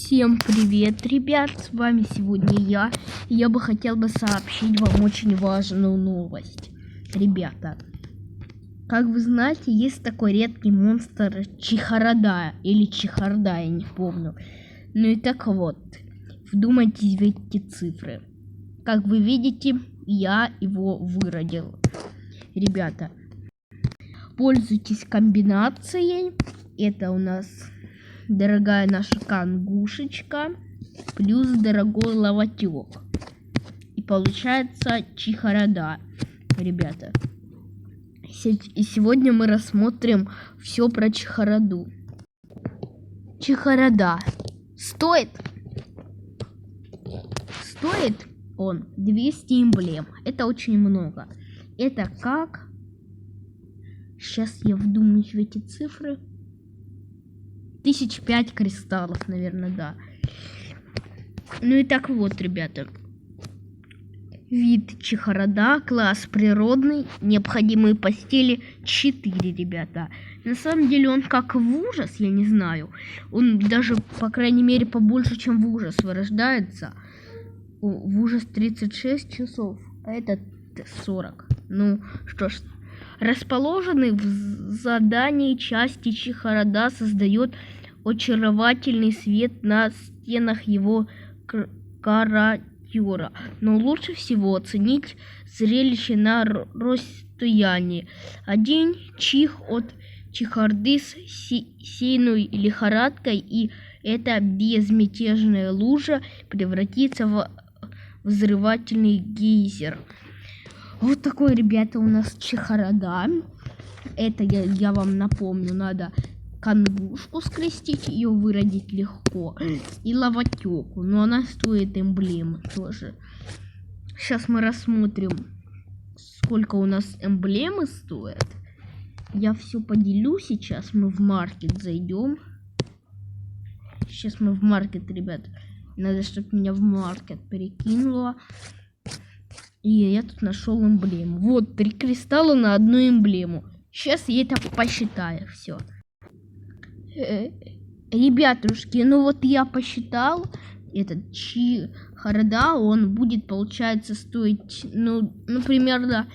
Всем привет, ребят, с вами сегодня я. Я бы хотел бы сообщить вам очень важную новость. Ребята, как вы знаете, есть такой редкий монстр Чехарада, или Чехарда, я не помню. Ну и так вот, вдумайтесь в эти цифры. Как вы видите, я его выродил. Ребята, пользуйтесь комбинацией. Это у нас дорогая наша кангушечка плюс дорогой ловотек. И получается Чехарада, ребята. И сегодня мы рассмотрим все про Чехараду. Чехарада стоит он 200 эмблем. Это очень много. Это как? Сейчас я вдумаюсь в эти цифры. 1005 кристаллов, наверное, да. Ну и так вот, ребята. Вид Чехарада, класс природный, необходимые постели 4, ребята. На самом деле он как в ужас, я не знаю. Он даже, по крайней мере, побольше, чем в ужас вырождается. В ужас 36 часов, а этот 40. Ну что ж. Расположенный в задании части Чехарада создает очаровательный свет на стенах его каратюра. Но лучше всего оценить зрелище на расстоянии. Один чих от чехарды с сильной лихорадкой, и эта безмятежная лужа превратится в взрывательный гейзер. Вот такой, ребята, у нас Чехарада. Это я вам напомню, надо кангушку скрестить, ее выродить легко. И ловотеку, но она стоит эмблемы тоже. Сейчас мы рассмотрим, сколько у нас эмблемы стоят. Я все поделю сейчас. Мы в маркет зайдем. Сейчас мы в маркет, ребят. Надо, чтобы меня в маркет перекинуло. И я тут нашел эмблему. Вот 3 кристалла на одну эмблему. Сейчас я это посчитаю. Все. Ребятушки, ну вот я посчитал. Этот Чехарада, он будет, получается, стоить, ну примерно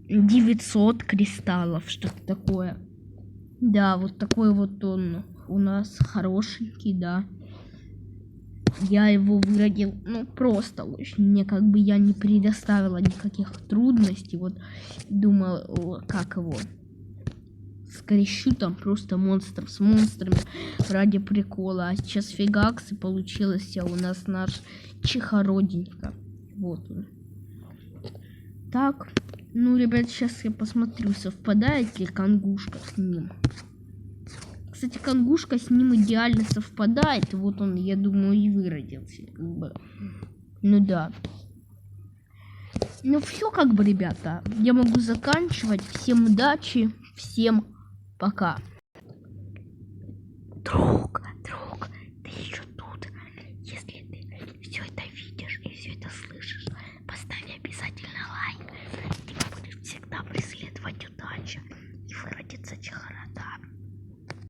900 кристаллов. Что-то такое. Да, вот такой вот он у нас хорошенький, да. Я его выродил, ну, просто очень. Мне как бы я не предоставила никаких трудностей. Вот думал, как его скрещу там просто монстров с монстрами ради прикола. А сейчас фигакс, и получилось у нас наш Чехароденька. Вот он. Так, ну, ребят, сейчас я посмотрю, совпадает ли кангушка с ним. Кстати, кангушка с ним идеально совпадает. Вот он, я думаю, и выродился. Как бы. Ну да. Ну все, как бы, ребята. Я могу заканчивать. Всем удачи. Всем пока.